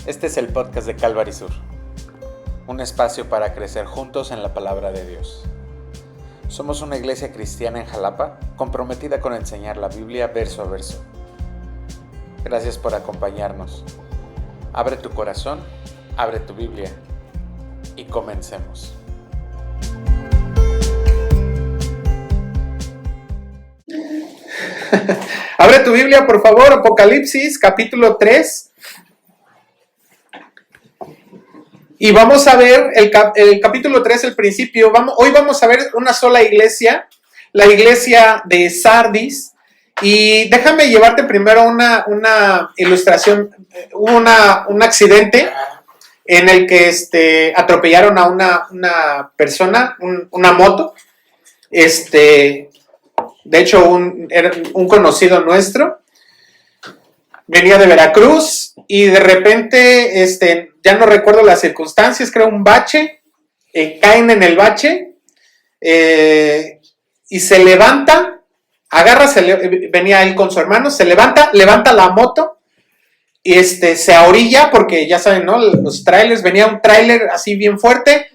Este es el podcast de Calvary Sur, un espacio para crecer juntos en la palabra de Dios. Somos una iglesia cristiana en Jalapa, comprometida con enseñar la Biblia verso a verso. Gracias por acompañarnos. Abre tu corazón, abre tu Biblia y comencemos. Abre tu Biblia, por favor, Apocalipsis, capítulo 3. Y vamos a ver el capítulo 3, el principio. Hoy vamos a ver una sola iglesia, la iglesia de Sardis. Y déjame llevarte primero una ilustración. Hubo un accidente en el que atropellaron a una persona, una moto. De hecho, era un conocido nuestro. Venía de Veracruz y de repente, ya no recuerdo las circunstancias, creo un bache, caen en el bache y se levanta, venía él con su hermano, se levanta la moto y se ahorilla porque ya saben, ¿no? Los trailers, venía un trailer así bien fuerte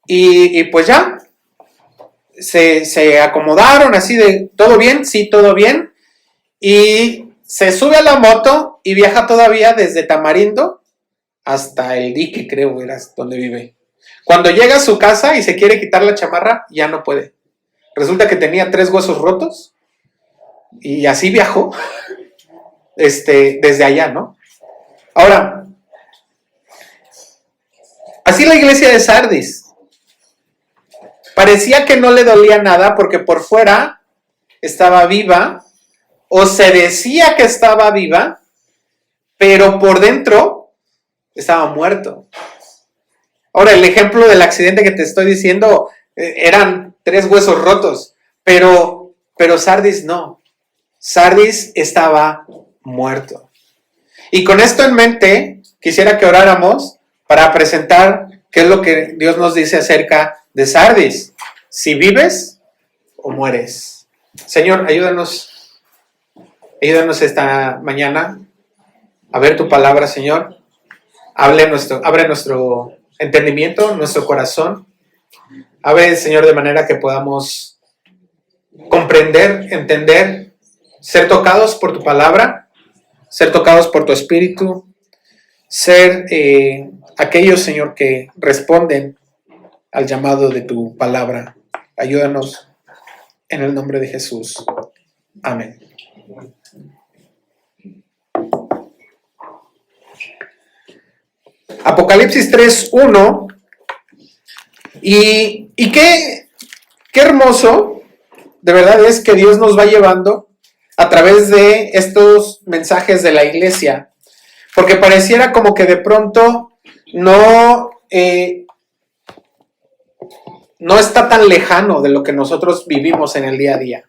y pues ya, se acomodaron así de, ¿todo bien? Sí, todo bien. Y se sube a la moto y viaja todavía desde Tamarindo hasta el dique, creo, era donde vive. Cuando llega a su casa y se quiere quitar la chamarra, ya no puede. Resulta que tenía 3 huesos rotos y así viajó desde allá, ¿no? Ahora, así la iglesia de Sardis. Parecía que no le dolía nada porque por fuera estaba viva, o se decía que estaba viva, pero por dentro estaba muerto. Ahora, el ejemplo del accidente que te estoy diciendo, eran 3 huesos rotos, pero Sardis no. Sardis estaba muerto. Y con esto en mente, quisiera que oráramos para presentar qué es lo que Dios nos dice acerca de Sardis. Si vives o mueres. Señor, ayúdanos esta mañana a ver tu palabra, Señor. Abre nuestro entendimiento, nuestro corazón. Abre, Señor, de manera que podamos comprender, entender, ser tocados por tu palabra, ser tocados por tu espíritu, ser aquellos, Señor, que responden al llamado de tu palabra. Ayúdanos en el nombre de Jesús. Amén. Apocalipsis 3:1. Y qué hermoso, de verdad, es que Dios nos va llevando a través de estos mensajes de la iglesia, porque pareciera como que de pronto no está tan lejano de lo que nosotros vivimos en el día a día.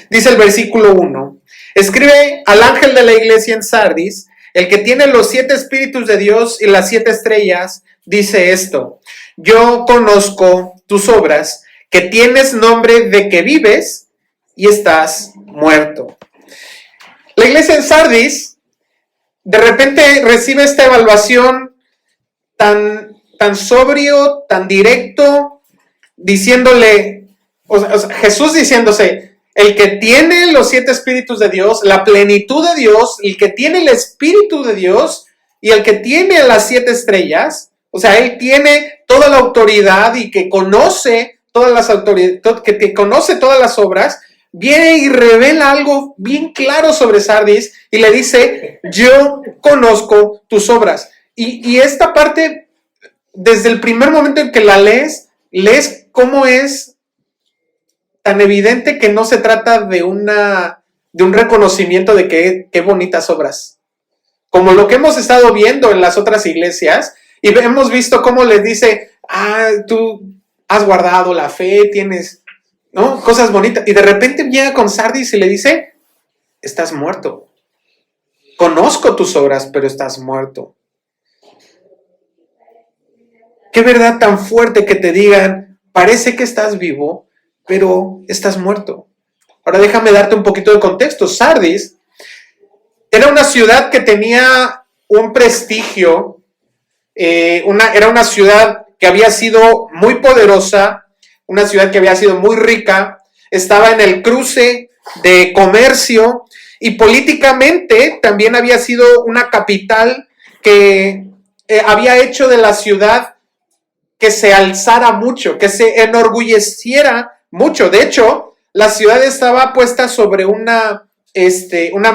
Dice el versículo 1, escribe al ángel de la iglesia en Sardis, el que tiene los 7 espíritus de Dios y las 7 estrellas, dice esto: yo conozco tus obras, que tienes nombre de que vives y estás muerto. La iglesia en Sardis de repente recibe esta evaluación tan sobrio, tan directo, diciéndole, Jesús diciéndose, el que tiene los 7 espíritus de Dios, la plenitud de Dios, el que tiene el espíritu de Dios y el que tiene las 7 estrellas, o sea, él tiene toda la autoridad y que conoce todas las autoridades, que conoce todas las obras, viene y revela algo bien claro sobre Sardis y le dice, yo conozco tus obras. Y esta parte, desde el primer momento en que la lees cómo es tan evidente que no se trata de un reconocimiento de qué bonitas obras. Como lo que hemos estado viendo en las otras iglesias, y hemos visto cómo les dice, tú has guardado la fe, tienes, ¿no? Cosas bonitas. Y de repente llega con Sardis y le dice, estás muerto. Conozco tus obras, pero estás muerto. Qué verdad tan fuerte que te digan, parece que estás vivo, pero estás muerto. Ahora déjame darte un poquito de contexto. Sardis era una ciudad que tenía un prestigio era una ciudad que había sido muy poderosa, una ciudad que había sido muy rica, estaba en el cruce de comercio y políticamente también había sido una capital que había hecho de la ciudad que se alzara mucho, que se enorgulleciera mucho. De hecho, la ciudad estaba puesta sobre una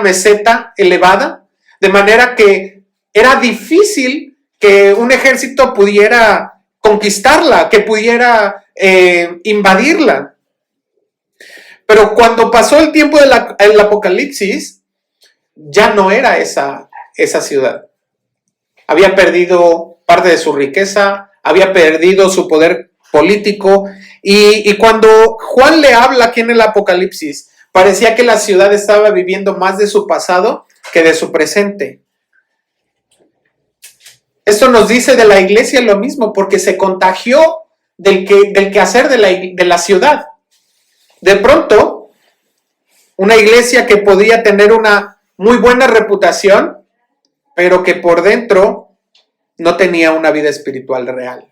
meseta elevada, de manera que era difícil que un ejército pudiera conquistarla, que pudiera invadirla. Pero cuando pasó el tiempo del Apocalipsis, ya no era esa ciudad. Había perdido parte de su riqueza, había perdido su poder político, y cuando Juan le habla aquí en el Apocalipsis, parecía que la ciudad estaba viviendo más de su pasado que de su presente. Esto nos dice de la iglesia lo mismo, porque se contagió del quehacer de la ciudad. De pronto, una iglesia que podía tener una muy buena reputación, pero que por dentro no tenía una vida espiritual real.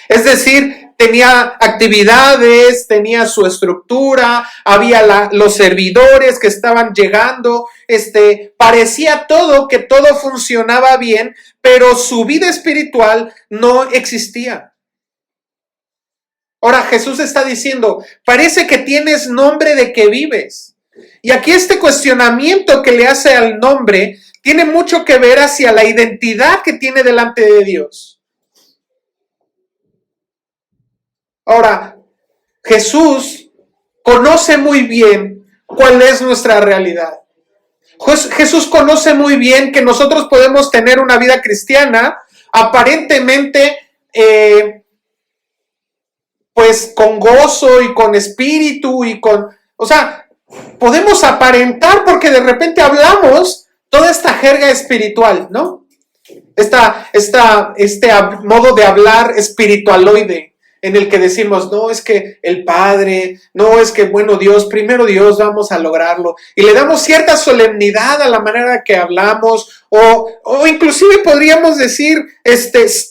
Es decir, tenía actividades, tenía su estructura, había los servidores que estaban llegando, parecía que todo funcionaba bien, pero su vida espiritual no existía. Ahora Jesús está diciendo, parece que tienes nombre de que vives. Y aquí este cuestionamiento que le hace al nombre tiene mucho que ver hacia la identidad que tiene delante de Dios. Ahora, Jesús conoce muy bien cuál es nuestra realidad. Jesús conoce muy bien que nosotros podemos tener una vida cristiana aparentemente pues con gozo y con espíritu podemos aparentar porque de repente hablamos toda esta jerga espiritual, ¿no? Este modo de hablar espiritualoide, en el que decimos, no, es que el Padre, no, es que, bueno, Dios, primero Dios, vamos a lograrlo. Y le damos cierta solemnidad a la manera que hablamos, o inclusive podríamos decir,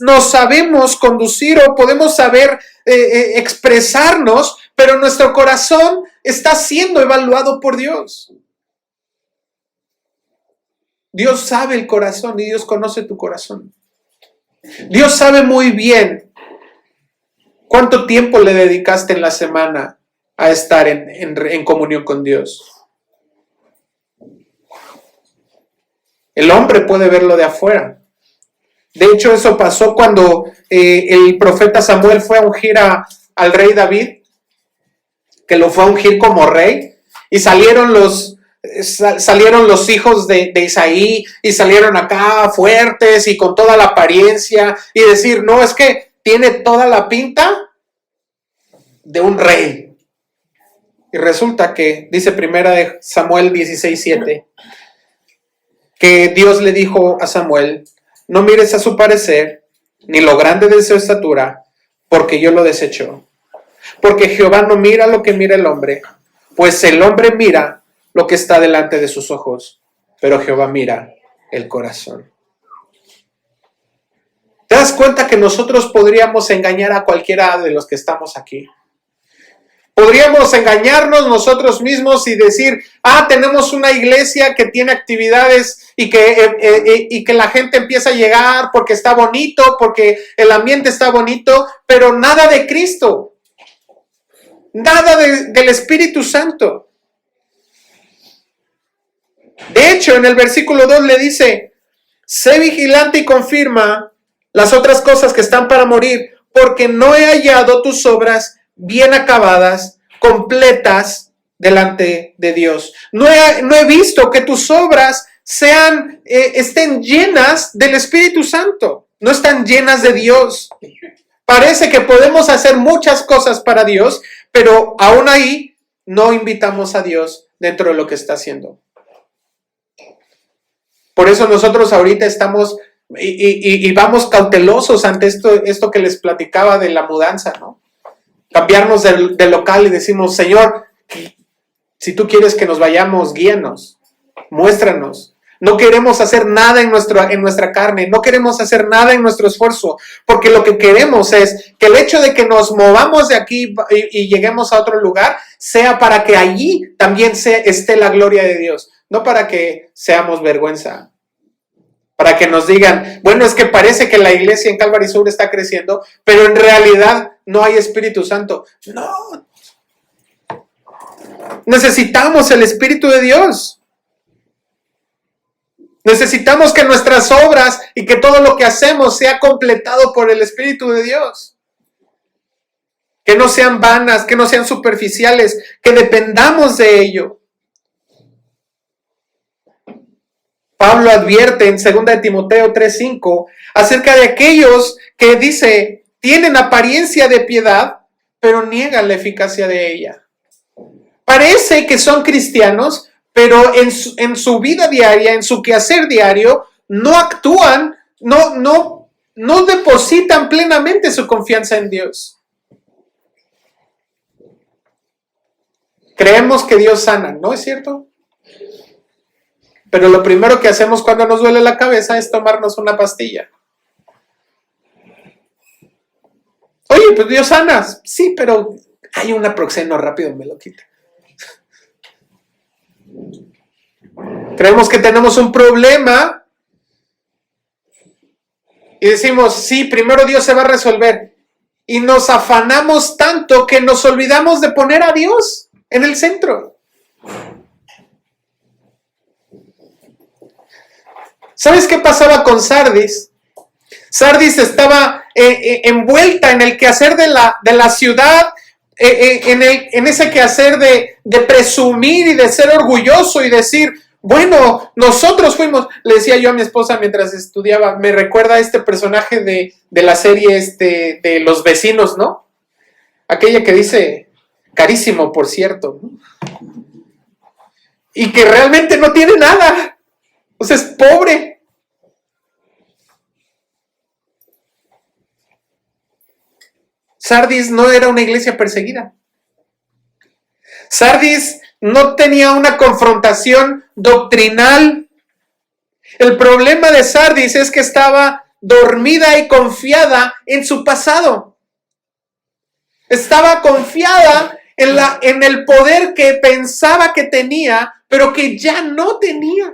nos sabemos conducir o podemos saber expresarnos, pero nuestro corazón está siendo evaluado por Dios. Dios sabe el corazón y Dios conoce tu corazón. Dios sabe muy bien cuánto tiempo le dedicaste en la semana a estar en comunión con Dios. El hombre puede verlo de afuera. De hecho, eso pasó cuando el profeta Samuel fue a ungir al rey David, que lo fue a ungir como rey, y salieron los hijos de Isaí, y salieron acá fuertes y con toda la apariencia, y decir, no, es que tiene toda la pinta de un rey. Y resulta que, dice primera de Samuel 16:7, que Dios le dijo a Samuel, no mires a su parecer, ni lo grande de su estatura, porque yo lo desecho. Porque Jehová no mira lo que mira el hombre, pues el hombre mira lo que está delante de sus ojos, pero Jehová mira el corazón. ¿Te das cuenta que nosotros podríamos engañar a cualquiera de los que estamos aquí? Podríamos engañarnos nosotros mismos y decir, tenemos una iglesia que tiene actividades y que la gente empieza a llegar porque está bonito, porque el ambiente está bonito, pero nada de Cristo, nada del Espíritu Santo. De hecho, en el versículo 2 le dice, sé vigilante y confirma las otras cosas que están para morir, porque no he hallado tus obras bien acabadas, completas delante de Dios. No he visto que tus obras estén llenas del Espíritu Santo, no están llenas de Dios. Parece que podemos hacer muchas cosas para Dios, pero aún ahí no invitamos a Dios dentro de lo que está haciendo. Por eso nosotros ahorita estamos y vamos cautelosos ante esto que les platicaba de la mudanza, ¿no? Cambiarnos del local y decimos, Señor, si tú quieres que nos vayamos, guíanos, muéstranos. no queremos hacer nada en nuestra carne, no queremos hacer nada en nuestro esfuerzo, porque lo que queremos es que el hecho de que nos movamos de aquí y lleguemos a otro lugar, sea para que allí también esté la gloria de Dios, no para que seamos vergüenza. Para que nos digan, bueno, es que parece que la iglesia en Calvary Sur está creciendo, pero en realidad no hay Espíritu Santo. No. Necesitamos el Espíritu de Dios. Necesitamos que nuestras obras y que todo lo que hacemos sea completado por el Espíritu de Dios. Que no sean vanas, que no sean superficiales, que dependamos de ello. Pablo advierte en 2 Timoteo 3:5 acerca de aquellos que dice, tienen apariencia de piedad, pero niegan la eficacia de ella. Parece que son cristianos, pero en su vida diaria, en su quehacer diario, no actúan, no depositan plenamente su confianza en Dios. Creemos que Dios sana, ¿no es cierto? Pero lo primero que hacemos cuando nos duele la cabeza es tomarnos una pastilla. Oye, pues Dios sana. Sí, pero hay un naproxeno rápido, me lo quita. Creemos que tenemos un problema y decimos, sí, primero Dios se va a resolver. Y nos afanamos tanto que nos olvidamos de poner a Dios en el centro. ¿Sabes qué pasaba con Sardis? Sardis estaba envuelta en el quehacer de la ciudad, en ese quehacer de presumir y de ser orgulloso y decir, bueno, nosotros fuimos, le decía yo a mi esposa mientras estudiaba, me recuerda a este personaje de la serie de Los Vecinos, ¿no? Aquella que dice, carísimo, por cierto, ¿no? Y que realmente no tiene nada, o sea, es pobre. Sardis no era una iglesia perseguida. Sardis no tenía una confrontación doctrinal. El problema de Sardis es que estaba dormida y confiada en su pasado. Estaba confiada en el poder que pensaba que tenía, pero que ya no tenía.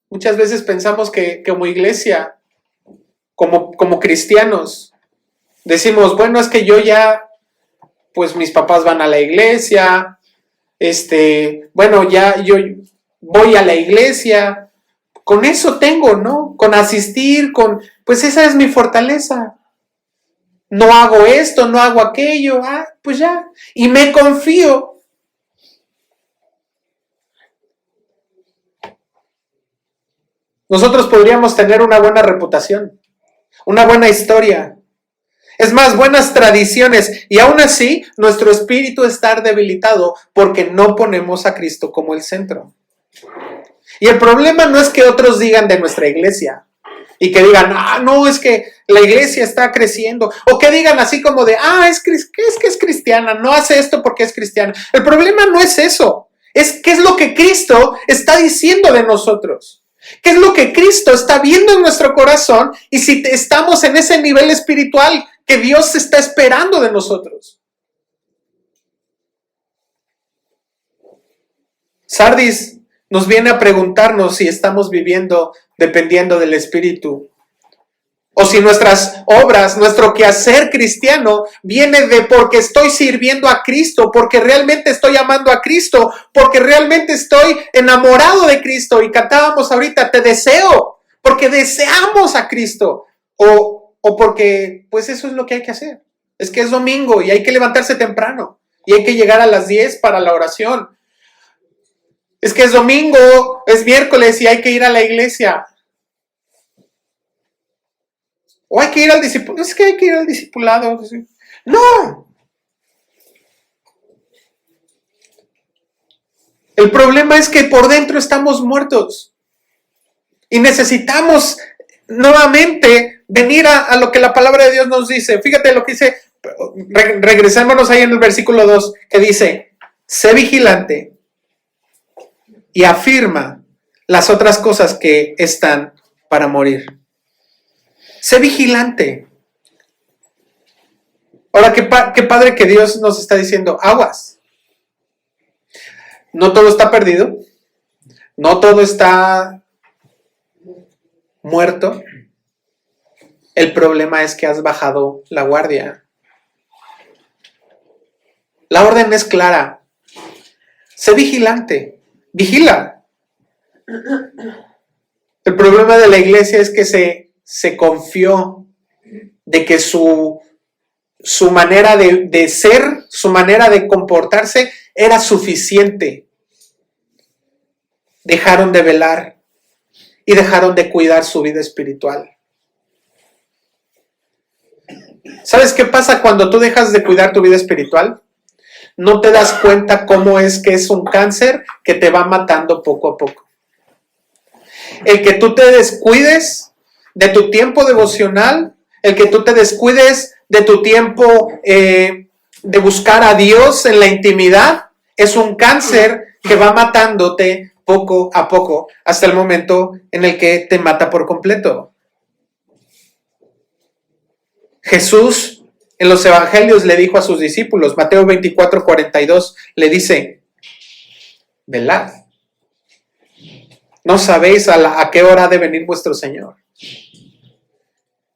Muchas veces pensamos que como iglesia, como cristianos, decimos, bueno, es que yo ya, pues mis papás van a la iglesia, bueno, ya yo voy a la iglesia, con eso tengo, ¿no? Con asistir, pues esa es mi fortaleza. No hago esto, no hago aquello, pues ya, y me confío. Nosotros podríamos tener una buena reputación, una buena historia, es más, buenas tradiciones, y aún así nuestro espíritu está debilitado porque no ponemos a Cristo como el centro. Y el problema no es que otros digan de nuestra iglesia y que digan, no, es que la iglesia está creciendo, o que digan así como de, es que es cristiana, no hace esto porque es cristiana. El problema no es eso, es qué es lo que Cristo está diciendo de nosotros. ¿Qué es lo que Cristo está viendo en nuestro corazón? Y si estamos en ese nivel espiritual que Dios está esperando de nosotros. Sardis nos viene a preguntarnos si estamos viviendo dependiendo del Espíritu. O si nuestras obras, nuestro quehacer cristiano viene de porque estoy sirviendo a Cristo, porque realmente estoy amando a Cristo, porque realmente estoy enamorado de Cristo. Y cantábamos ahorita, te deseo, porque deseamos a Cristo. O porque, pues eso es lo que hay que hacer. Es que es domingo y hay que levantarse temprano. Y hay que llegar a las 10 para la oración. Es que es domingo, es miércoles y hay que ir a la iglesia. O hay que ir al discipulado. Es que hay que ir al discipulado. No. El problema es que por dentro estamos muertos. Y necesitamos nuevamente venir a lo que la palabra de Dios nos dice. Fíjate lo que dice. Regresémonos ahí en el versículo 2, que dice, sé vigilante y afirma las otras cosas que están para morir. Sé vigilante. Ahora, qué padre que Dios nos está diciendo, aguas. No todo está perdido. No todo está muerto. El problema es que has bajado la guardia. La orden es clara. Sé vigilante. Vigila. El problema de la iglesia es que se confió de que su manera de ser, su manera de comportarse era suficiente. Dejaron de velar y dejaron de cuidar su vida espiritual. ¿Sabes qué pasa cuando tú dejas de cuidar tu vida espiritual? No te das cuenta cómo es que es un cáncer que te va matando poco a poco. El que tú te descuides de tu tiempo devocional, el que tú te descuides de tu tiempo de buscar a Dios en la intimidad, es un cáncer que va matándote poco a poco hasta el momento en el que te mata por completo. Jesús en los evangelios le dijo a sus discípulos, Mateo 24:42, le dice, velad. No sabéis a qué hora ha de venir vuestro Señor.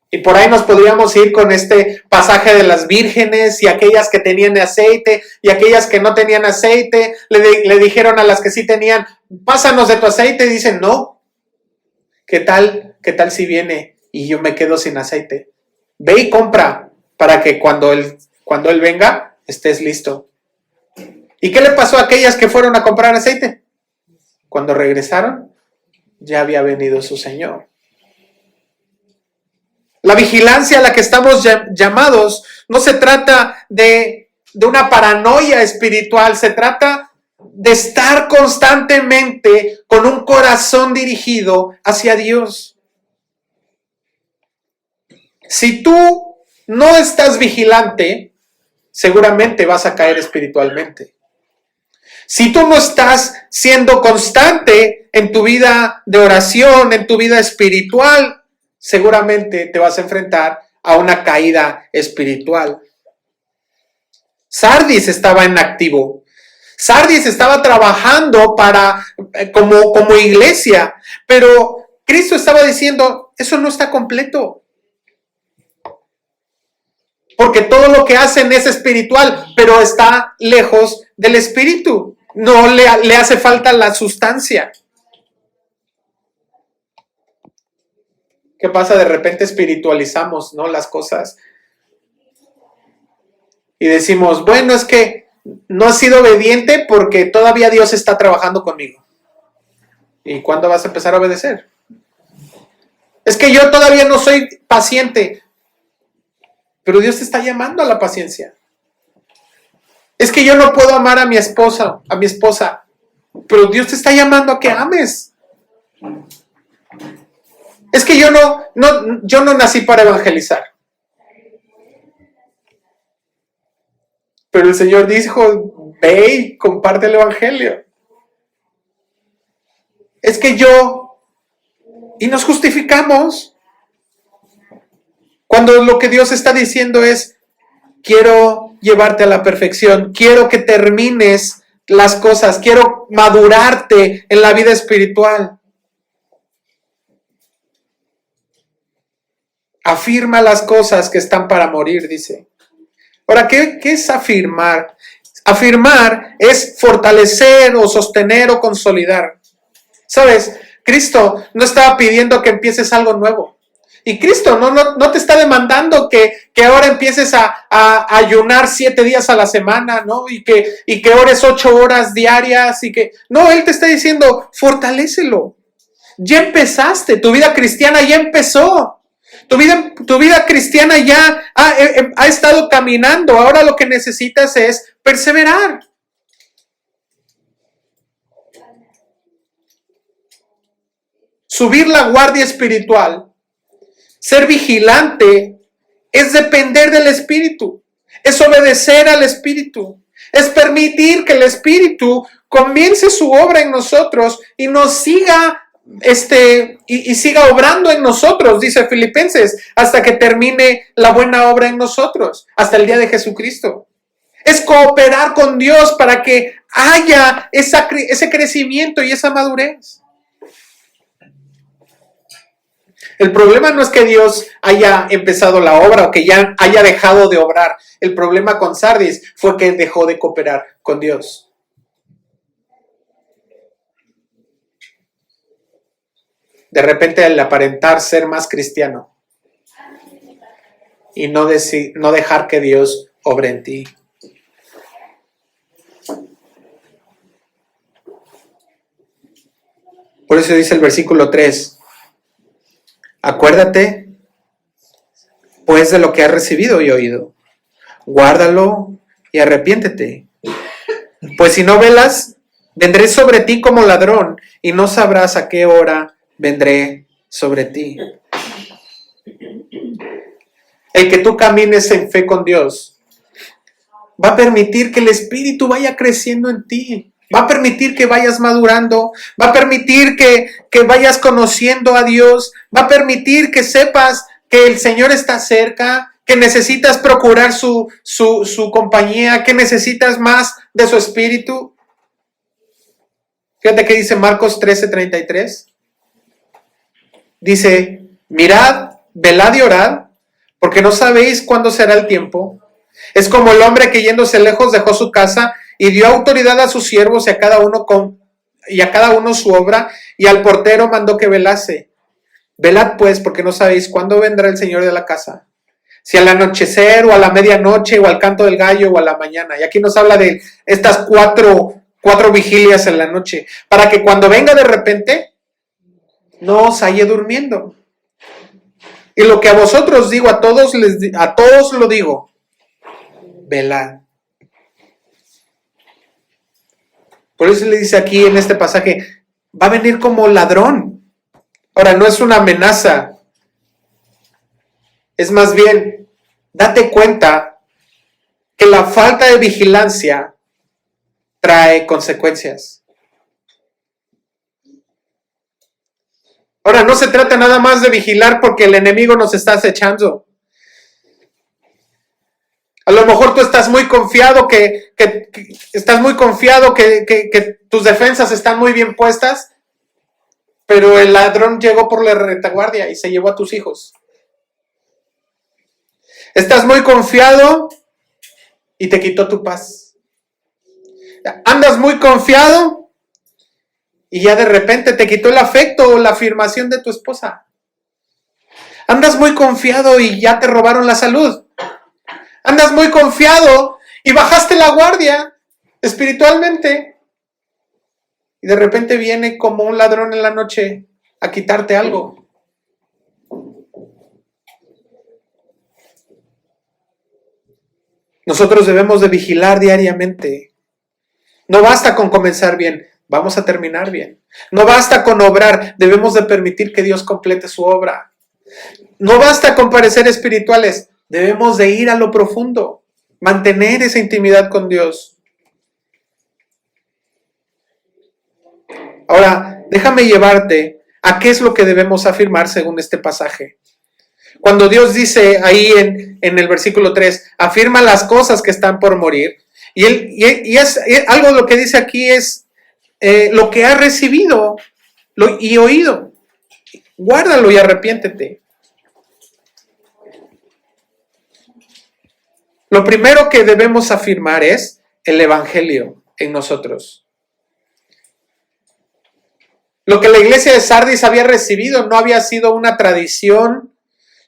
Y por ahí nos podríamos ir con este pasaje de las vírgenes y aquellas que tenían aceite y aquellas que no tenían aceite. Le dijeron a las que sí tenían, pásanos de tu aceite. Y dicen, no. ¿Qué tal si viene y yo me quedo sin aceite? Ve y compra para que cuando él venga estés listo. ¿Y qué le pasó a aquellas que fueron a comprar aceite? Cuando regresaron, ya había venido su Señor. La vigilancia a la que estamos llamados no se trata de una paranoia espiritual, se trata de estar constantemente con un corazón dirigido hacia Dios. Si tú no estás vigilante, seguramente vas a caer espiritualmente. Si tú no estás siendo constante en tu vida de oración, en tu vida espiritual, seguramente te vas a enfrentar a una caída espiritual. Sardis estaba en activo. Sardis estaba trabajando como iglesia, pero Cristo estaba diciendo, eso no está completo. Porque todo lo que hacen es espiritual, pero está lejos del espíritu. No le hace falta la sustancia. ¿Qué pasa? De repente espiritualizamos, ¿no? Las cosas. Y decimos, bueno, es que no has sido obediente porque todavía Dios está trabajando conmigo. ¿Y cuándo vas a empezar a obedecer? Es que yo todavía no soy paciente. Pero Dios te está llamando a la paciencia. Es que yo no puedo amar a mi esposa, pero Dios te está llamando a que ames. Es que yo no nací para evangelizar. Pero el Señor dijo, ve y comparte el evangelio. Es que y nos justificamos. Cuando lo que Dios está diciendo es, quiero llevarte a la perfección, quiero que termines las cosas, quiero madurarte en la vida espiritual. Afirma las cosas que están para morir, dice. Ahora, ¿qué es afirmar? Afirmar es fortalecer o sostener o consolidar. ¿Sabes? Cristo no estaba pidiendo que empieces algo nuevo. Y Cristo no te está demandando que ahora empieces a ayunar 7 días a la semana, ¿no? Y que ores 8 horas diarias No, Él te está diciendo, fortalécelo. Ya empezaste, tu vida cristiana ya empezó. Tu vida cristiana ya ha estado caminando. Ahora lo que necesitas es perseverar. Subir la guardia espiritual. Ser vigilante es depender del Espíritu, es obedecer al Espíritu, es permitir que el Espíritu comience su obra en nosotros y nos siga y siga obrando en nosotros, dice Filipenses, hasta que termine la buena obra en nosotros, hasta el día de Jesucristo. Es cooperar con Dios para que haya ese crecimiento y esa madurez. El problema no es que Dios haya empezado la obra o que ya haya dejado de obrar. El problema con Sardis fue que dejó de cooperar con Dios. De repente, al aparentar ser más cristiano y no dejar que Dios obre en ti. Por eso dice el versículo 3. Acuérdate, pues, de lo que has recibido y oído. Guárdalo y arrepiéntete. Pues si no velas, vendré sobre ti como ladrón y no sabrás a qué hora vendré sobre ti. El que tú camines en fe con Dios va a permitir que el Espíritu vaya creciendo en ti. Va a permitir que vayas madurando, va a permitir que vayas conociendo a Dios, va a permitir que sepas que el Señor está cerca, que necesitas procurar su compañía, que necesitas más de su Espíritu. Fíjate que dice Marcos 13:33. Dice, mirad, velad y orad, porque no sabéis cuándo será el tiempo. Es como el hombre que yéndose lejos dejó su casa y dio autoridad a sus siervos y a cada uno su obra, y al portero mandó que velase. Velad pues, porque no sabéis cuándo vendrá el Señor de la casa, si al anochecer o a la medianoche o al canto del gallo o a la mañana. Y aquí nos habla de estas cuatro vigilias en la noche, para que cuando venga de repente no os halle durmiendo. Y lo que a vosotros digo, a todos lo digo, velad. Por eso le dice aquí en este pasaje, va a venir como ladrón. Ahora, no es una amenaza. Es más bien, date cuenta que la falta de vigilancia trae consecuencias. Ahora, no se trata nada más de vigilar porque el enemigo nos está acechando. A lo mejor tú estás muy confiado que tus defensas están muy bien puestas, pero el ladrón llegó por la retaguardia y se llevó a tus hijos. Estás muy confiado y te quitó tu paz. Andas muy confiado y ya de repente te quitó el afecto o la afirmación de tu esposa. Andas muy confiado y ya te robaron la salud. Andas muy confiado y bajaste la guardia espiritualmente. Y de repente viene como un ladrón en la noche a quitarte algo. Nosotros debemos de vigilar diariamente. No basta con comenzar bien, vamos a terminar bien. No basta con obrar, debemos de permitir que Dios complete su obra. No basta con parecer espirituales, debemos de ir a lo profundo, mantener esa intimidad con Dios. Ahora, déjame llevarte a qué es lo que debemos afirmar según este pasaje. Cuando Dios dice ahí en el versículo 3, afirma las cosas que están por morir, y algo de lo que dice aquí es lo que has recibido y oído. Guárdalo y arrepiéntete. Lo primero que debemos afirmar es el Evangelio en nosotros. Lo que la iglesia de Sardis había recibido no había sido una tradición,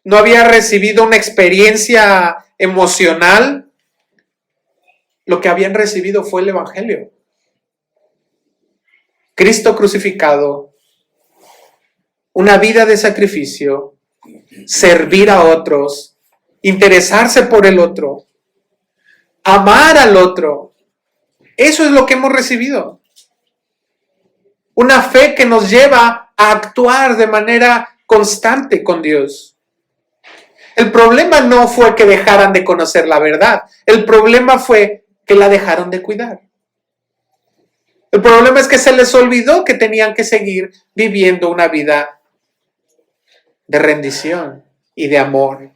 no había recibido una experiencia emocional. Lo que habían recibido fue el Evangelio. Cristo crucificado, una vida de sacrificio, servir a otros, interesarse por el otro, amar al otro. Eso es lo que hemos recibido. Una fe que nos lleva a actuar de manera constante con Dios. El problema no fue que dejaran de conocer la verdad. El problema fue que la dejaron de cuidar. El problema es que se les olvidó que tenían que seguir viviendo una vida de rendición y de amor.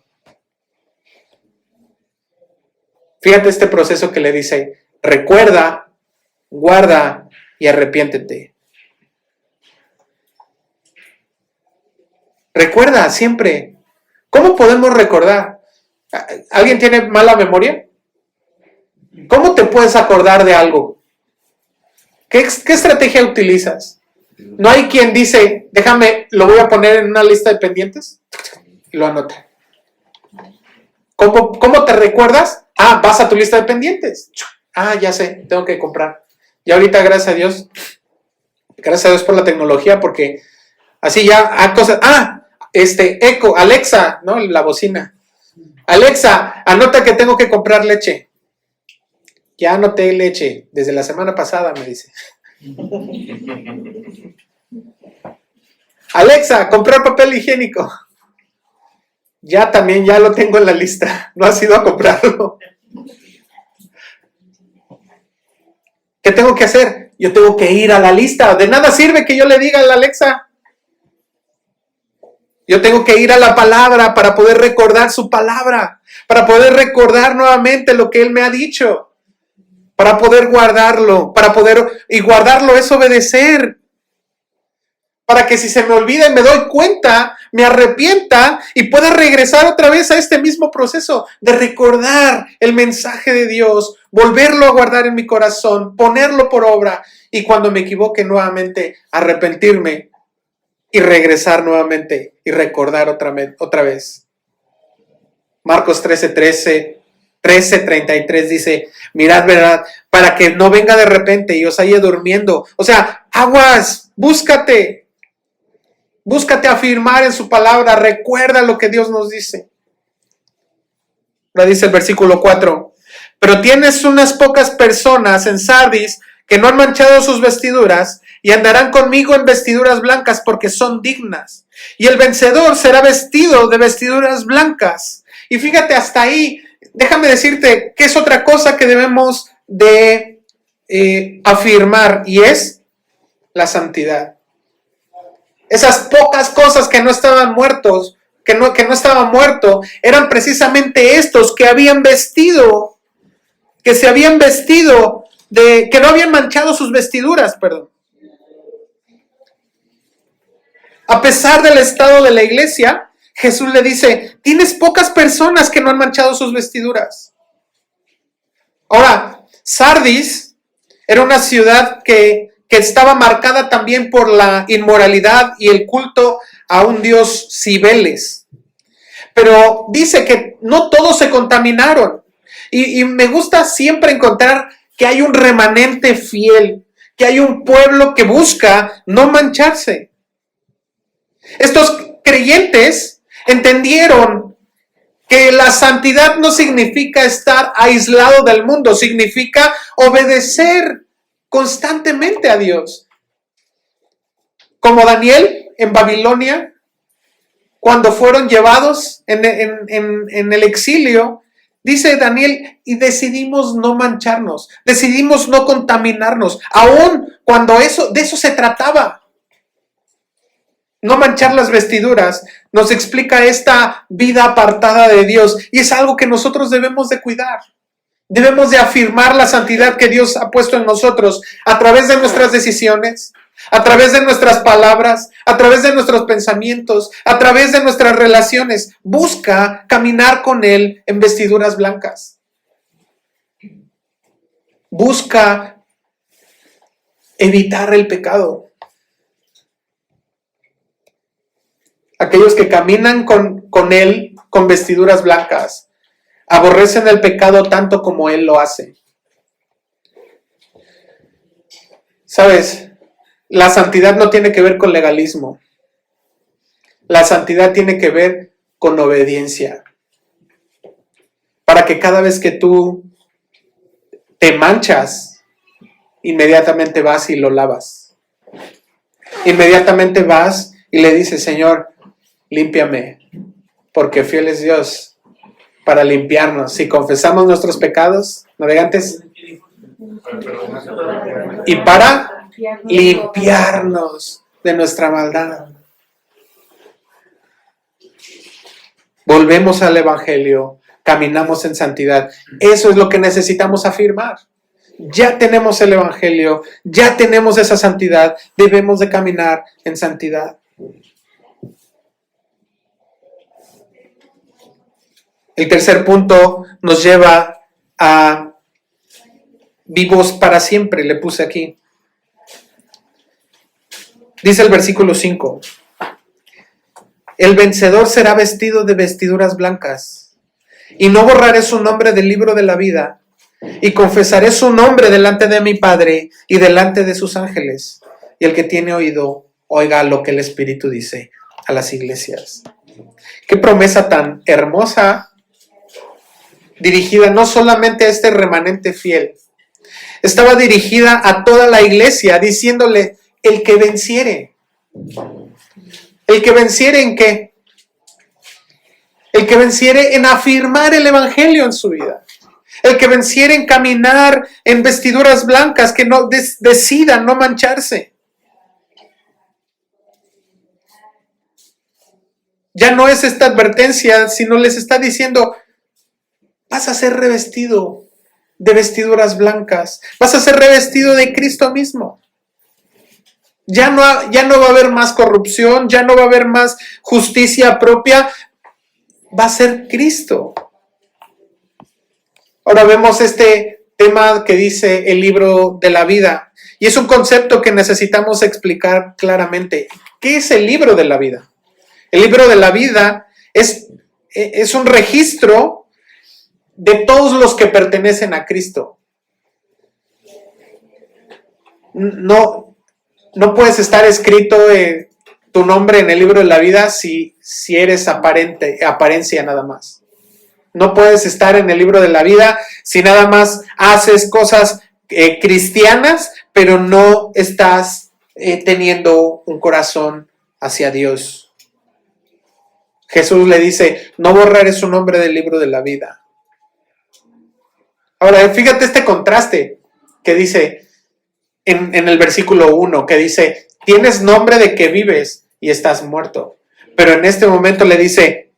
Fíjate este proceso que le dice: recuerda, guarda y arrepiéntete. Recuerda siempre. ¿Cómo podemos recordar? ¿Alguien tiene mala memoria? ¿Cómo te puedes acordar de algo? ¿Qué estrategia utilizas? ¿No hay quien dice, déjame, lo voy a poner en una lista de pendientes? Y lo anota. ¿Cómo te recuerdas? Vas a tu lista de pendientes. Ya sé, tengo que comprar. Y ahorita, gracias a Dios por la tecnología, porque así ya cosas. Eco, Alexa, ¿no? La bocina. Alexa, anota que tengo que comprar leche. Ya anoté leche desde la semana pasada, me dice. Alexa, comprar papel higiénico. Ya lo tengo en la lista. No has ido a comprarlo. ¿Qué tengo que hacer? Yo tengo que ir a la lista. De nada sirve que yo le diga a la Alexa. Yo tengo que ir a la palabra para poder recordar su palabra, para poder recordar nuevamente lo que Él me ha dicho, para poder guardarlo, y guardarlo es obedecer, para que si se me olvida y me doy cuenta, me arrepienta y pueda regresar otra vez a este mismo proceso de recordar el mensaje de Dios, volverlo a guardar en mi corazón, ponerlo por obra y cuando me equivoque nuevamente, arrepentirme y regresar nuevamente y recordar otra vez. Marcos 13:33 dice: mirad, verdad, para que no venga de repente y os haya durmiendo. O sea, aguas, búscate afirmar en su palabra, recuerda lo que Dios nos dice. Lo dice el versículo 4. Pero tienes unas pocas personas en Sardis que no han manchado sus vestiduras y andarán conmigo en vestiduras blancas porque son dignas. Y el vencedor será vestido de vestiduras blancas. Y fíjate, hasta ahí, déjame decirte que es otra cosa que debemos de afirmar, y es la santidad. Esas pocas cosas que no estaban muertos, que no estaban muertos, eran precisamente estos que habían vestido, que se habían vestido que no habían manchado sus vestiduras, perdón. A pesar del estado de la iglesia, Jesús le dice: tienes pocas personas que no han manchado sus vestiduras. Ahora, Sardis era una ciudad que estaba marcada también por la inmoralidad y el culto a un dios Cibeles. Pero dice que no todos se contaminaron. Y me gusta siempre encontrar que hay un remanente fiel, que hay un pueblo que busca no mancharse. Estos creyentes entendieron que la santidad no significa estar aislado del mundo, significa obedecer constantemente a Dios. Como Daniel en Babilonia, cuando fueron llevados en el exilio, dice Daniel, y decidimos no mancharnos, decidimos no contaminarnos, aun cuando de eso se trataba. No manchar las vestiduras nos explica esta vida apartada de Dios, y es algo que nosotros debemos de cuidar. Debemos de afirmar la santidad que Dios ha puesto en nosotros a través de nuestras decisiones, a través de nuestras palabras, a través de nuestros pensamientos, a través de nuestras relaciones. Busca caminar con Él en vestiduras blancas. Busca evitar el pecado. Aquellos que caminan con Él con vestiduras blancas aborrecen el pecado tanto como Él lo hace. ¿Sabes? La santidad no tiene que ver con legalismo. La santidad tiene que ver con obediencia. Para que cada vez que tú te manchas, inmediatamente vas y lo lavas. Inmediatamente vas y le dices: Señor, límpiame, porque fiel es Dios para limpiarnos. Si confesamos nuestros pecados, navegantes, y para limpiarnos de nuestra maldad. Volvemos al Evangelio, caminamos en santidad. Eso es lo que necesitamos afirmar. Ya tenemos el Evangelio, ya tenemos esa santidad, debemos de caminar en santidad. El tercer punto nos lleva a vivos para siempre, le puse aquí. Dice el versículo 5. El vencedor será vestido de vestiduras blancas, y no borraré su nombre del libro de la vida, y confesaré su nombre delante de mi Padre y delante de sus ángeles. Y el que tiene oído, oiga lo que el Espíritu dice a las iglesias. Qué promesa tan hermosa, dirigida no solamente a este remanente fiel, estaba dirigida a toda la iglesia, diciéndole, el que venciere. ¿El que venciere en qué? El que venciere en afirmar el Evangelio en su vida. El que venciere en caminar en vestiduras blancas, que no decidan no mancharse. Ya no es esta advertencia, sino les está diciendo, vas a ser revestido de vestiduras blancas. Vas a ser revestido de Cristo mismo. Ya no va a haber más corrupción, ya no va a haber más justicia propia. Va a ser Cristo. Ahora vemos este tema que dice el libro de la vida. Y es un concepto que necesitamos explicar claramente. ¿Qué es el libro de la vida? El libro de la vida es un registro de todos los que pertenecen a Cristo. No puedes estar escrito tu nombre en el libro de la vida si eres apariencia nada más. No puedes estar en el libro de la vida si nada más haces cosas cristianas, pero no estás teniendo un corazón hacia Dios. Jesús le dice, no borraré su nombre del libro de la vida. Ahora, fíjate este contraste que dice en el versículo 1, que dice, tienes nombre de que vives y estás muerto. Pero en este momento le dice,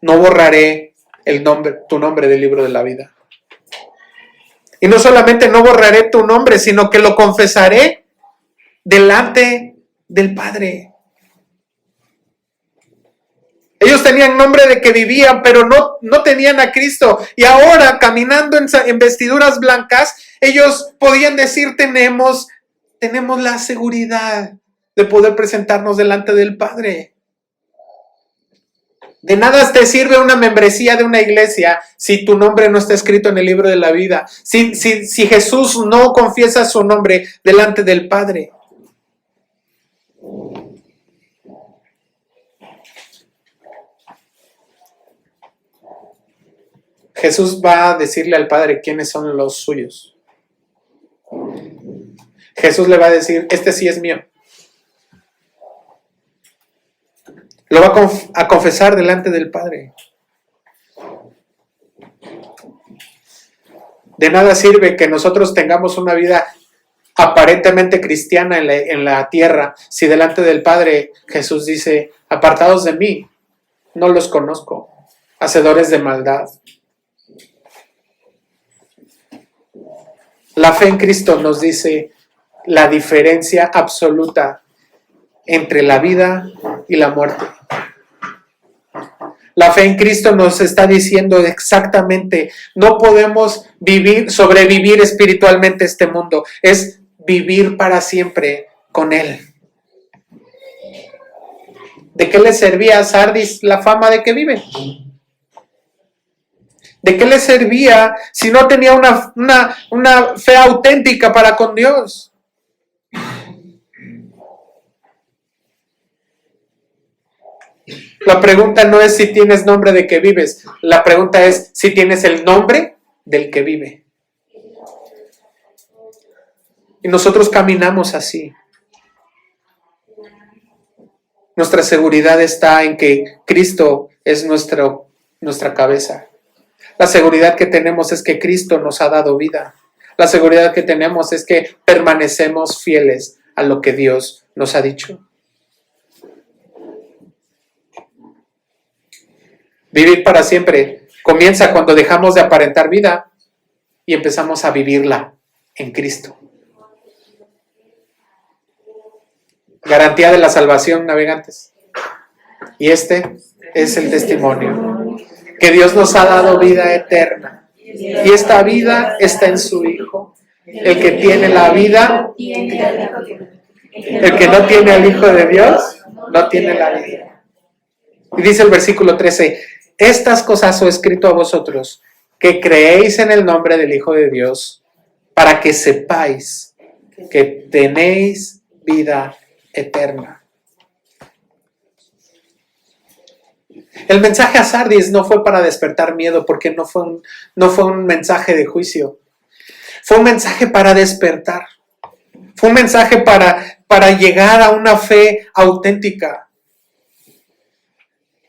no borraré tu nombre del libro de la vida. Y no solamente no borraré tu nombre, sino que lo confesaré delante del Padre. Ellos tenían nombre de que vivían, pero no tenían a Cristo. Y ahora, caminando en vestiduras blancas, ellos podían decir, tenemos la seguridad de poder presentarnos delante del Padre. De nada te sirve una membresía de una iglesia si tu nombre no está escrito en el libro de la vida. Si Jesús no confiesa su nombre delante del Padre. Jesús va a decirle al Padre quiénes son los suyos. Jesús le va a decir, este sí es mío. Lo va a confesar delante del Padre. De nada sirve que nosotros tengamos una vida aparentemente cristiana en la tierra si delante del Padre Jesús dice, apartados de mí, no los conozco, hacedores de maldad. La fe en Cristo nos dice la diferencia absoluta entre la vida y la muerte. La fe en Cristo nos está diciendo exactamente, no podemos sobrevivir espiritualmente este mundo, es vivir para siempre con Él. ¿De qué le servía a Sardis la fama de que vive? ¿De qué le servía si no tenía una fe auténtica para con Dios? La pregunta no es si tienes nombre de que vives. La pregunta es si tienes el nombre del que vive. Y nosotros caminamos así. Nuestra seguridad está en que Cristo es nuestra cabeza. La seguridad que tenemos es que Cristo nos ha dado vida. La seguridad que tenemos es que permanecemos fieles a lo que Dios nos ha dicho. Vivir para siempre comienza cuando dejamos de aparentar vida y empezamos a vivirla en Cristo. Garantía de la salvación, navegantes. Y este es el testimonio, que Dios nos ha dado vida eterna. Y esta vida está en su Hijo. El que tiene la vida, el que no tiene al Hijo de Dios, no tiene la vida. Y dice el versículo 13, estas cosas os he escrito a vosotros, que creéis en el nombre del Hijo de Dios, para que sepáis que tenéis vida eterna. El mensaje a Sardis no fue para despertar miedo, porque no fue un mensaje de juicio. Fue un mensaje para despertar. Fue un mensaje para llegar a una fe auténtica.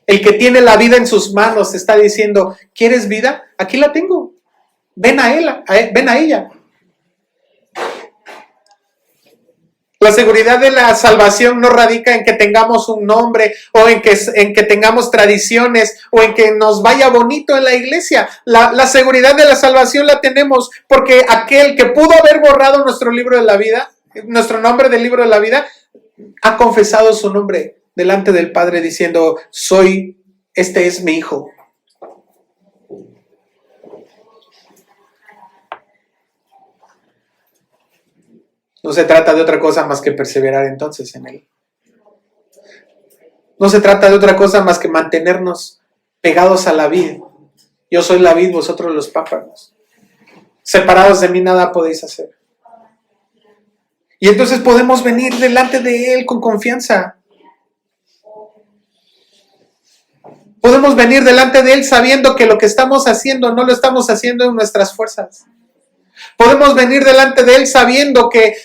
El que tiene la vida en sus manos está diciendo, ¿quieres vida? Aquí la tengo. Ven a él, ven a ella. La seguridad de la salvación no radica en que tengamos un nombre o en que tengamos tradiciones o en que nos vaya bonito en la iglesia. La seguridad de la salvación la tenemos porque aquel que pudo haber borrado nuestro libro de la vida, nuestro nombre del libro de la vida, ha confesado su nombre delante del Padre diciendo, este es mi hijo. No se trata de otra cosa más que perseverar entonces en Él. No se trata de otra cosa más que mantenernos pegados a la vid. Yo soy la vid, vosotros los pámpanos. Separados de mí nada podéis hacer. Y entonces podemos venir delante de Él con confianza. Podemos venir delante de Él sabiendo que lo que estamos haciendo no lo estamos haciendo en nuestras fuerzas. Podemos venir delante de Él sabiendo que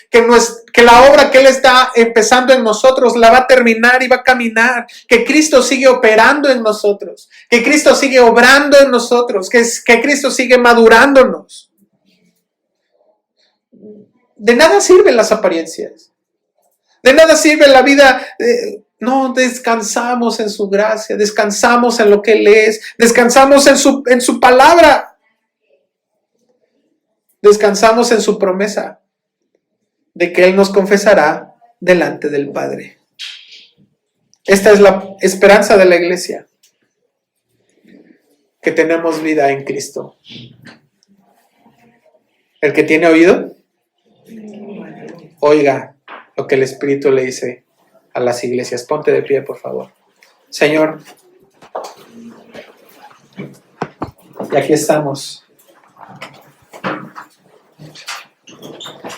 la obra que Él está empezando en nosotros la va a terminar y va a caminar. Que Cristo sigue operando en nosotros. Que Cristo sigue obrando en nosotros. Que Cristo sigue madurándonos. De nada sirven las apariencias. De nada sirve la vida. No, descansamos en su gracia. Descansamos en lo que Él es. Descansamos en su palabra. Descansamos en su promesa de que Él nos confesará delante del Padre. Esta es la esperanza de la iglesia, que tenemos vida en Cristo. El que tiene oído, oiga lo que el Espíritu le dice a las iglesias. Ponte de pie, por favor. Señor, y aquí estamos.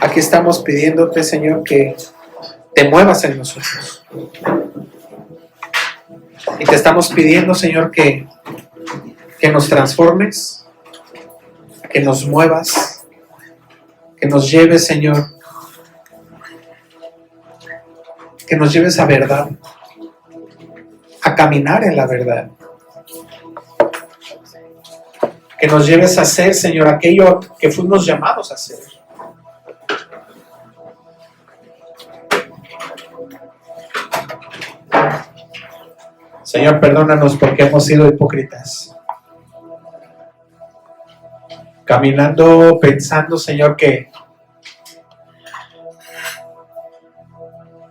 Aquí estamos pidiéndote, Señor, que te muevas en nosotros. Y te estamos pidiendo, Señor, que nos transformes, que nos muevas, que nos lleves, Señor, que nos lleves a verdad, a caminar en la verdad. Que nos lleves a hacer, Señor, aquello que fuimos llamados a hacer. Señor, perdónanos porque hemos sido hipócritas. Caminando, pensando, Señor,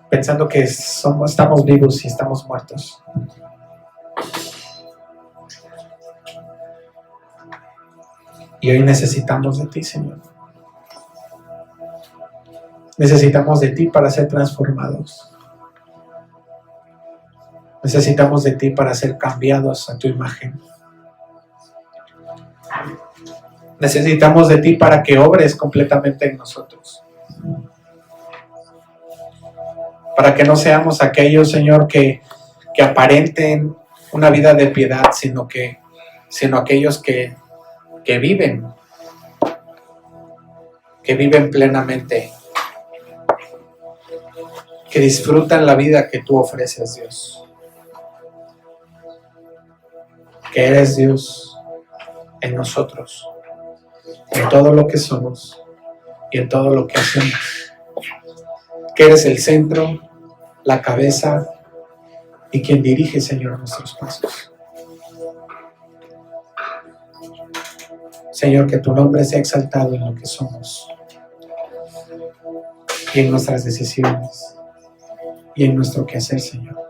pensando que estamos vivos y estamos muertos. Y hoy necesitamos de ti, Señor. Necesitamos de ti para ser transformados. Necesitamos de ti para ser cambiados a tu imagen. Necesitamos de ti para que obres completamente en nosotros. Para que no seamos aquellos, Señor, que aparenten una vida de piedad, sino aquellos que viven plenamente, que disfrutan la vida que tú ofreces, Dios. Que eres Dios en nosotros, en todo lo que somos, y en todo lo que hacemos. Que eres el centro, la cabeza y quien dirige, Señor, nuestros pasos. Señor, que tu nombre sea exaltado en lo que somos y en nuestras decisiones y en nuestro quehacer, Señor,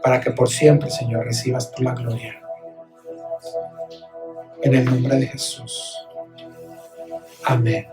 para que por siempre, Señor, recibas tú la gloria. En el nombre de Jesús. Amén.